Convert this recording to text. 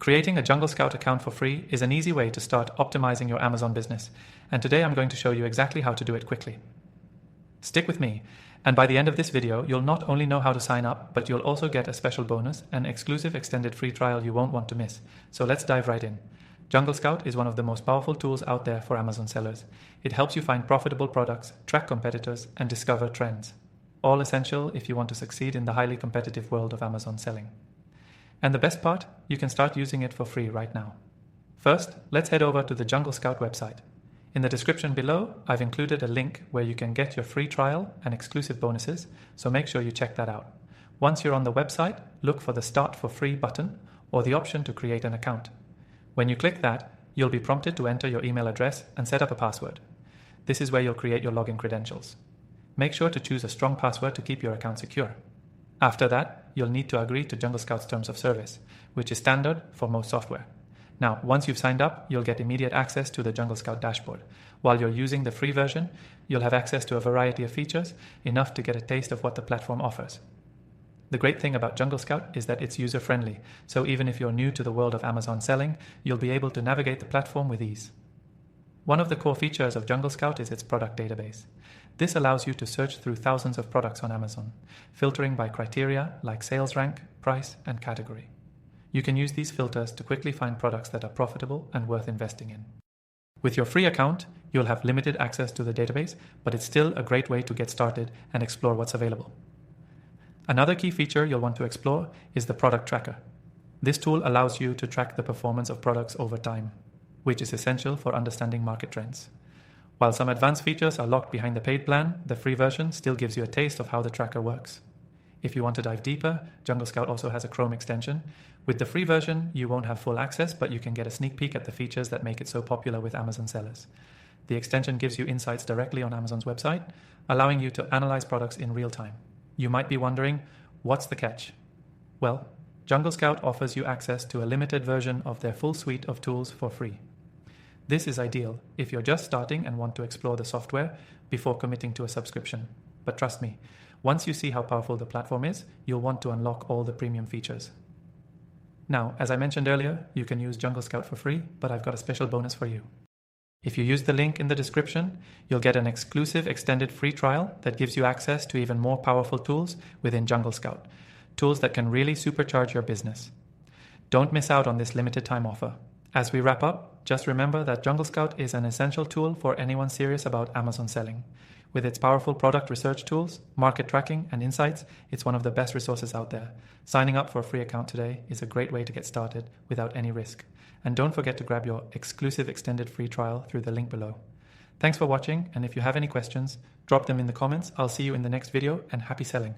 Creating a JungleScout account for free is an easy way to start optimizing your Amazon business, and today I'm going to show you exactly how to do it quickly. Stick with me, and by the end of this video, you'll not only know how to sign up, but you'll also get a special bonus, an exclusive extended free trial you won't want to miss. So let's dive right in. JungleScout is one of the most powerful tools out there for Amazon sellers. It helps you find profitable products, track competitors, and discover trends. All essential if you want to succeed in the highly competitive world of Amazon selling. And the best part, you can start using it for free right now. First, let's head over to the JungleScout website. In the description below, I've included a link where you can get your free trial and exclusive bonuses, so make sure you check that out. Once you're on the website, look for the Start for Free button or the option to create an account. When you click that, you'll be prompted to enter your email address and set up a password. This is where you'll create your login credentials. Make sure to choose a strong password to keep your account secure. After that, you'll need to agree to JungleScout's terms of service, which is standard for most software. Now, once you've signed up, you'll get immediate access to the JungleScout dashboard. While you're using the free version, you'll have access to a variety of features, enough to get a taste of what the platform offers. The great thing about JungleScout is that it's user-friendly, so even if you're new to the world of Amazon selling, you'll be able to navigate the platform with ease. One of the core features of JungleScout is its product database. This allows you to search through thousands of products on Amazon, filtering by criteria like sales rank, price, and category. You can use these filters to quickly find products that are profitable and worth investing in. With your free account, you'll have limited access to the database, but it's still a great way to get started and explore what's available. Another key feature you'll want to explore is the product tracker. This tool allows you to track the performance of products over time, which is essential for understanding market trends. While some advanced features are locked behind the paid plan, the free version still gives you a taste of how the tracker works. If you want to dive deeper, JungleScout also has a Chrome extension. With the free version, you won't have full access, but you can get a sneak peek at the features that make it so popular with Amazon sellers. The extension gives you insights directly on Amazon's website, allowing you to analyze products in real time. You might be wondering, what's the catch? Well, JungleScout offers you access to a limited version of their full suite of tools for free. This is ideal if you're just starting and want to explore the software before committing to a subscription. But trust me, once you see how powerful the platform is, you'll want to unlock all the premium features. Now, as I mentioned earlier, you can use JungleScout for free, but I've got a special bonus for you. If you use the link in the description, you'll get an exclusive extended free trial that gives you access to even more powerful tools within JungleScout, tools that can really supercharge your business. Don't miss out on this limited time offer. As we wrap up, just remember that JungleScout is an essential tool for anyone serious about Amazon selling. With its powerful product research tools, market tracking, and insights, it's one of the best resources out there. Signing up for a free account today is a great way to get started without any risk. And don't forget to grab your exclusive extended free trial through the link below. Thanks for watching, and if you have any questions, drop them in the comments. I'll see you in the next video, and happy selling.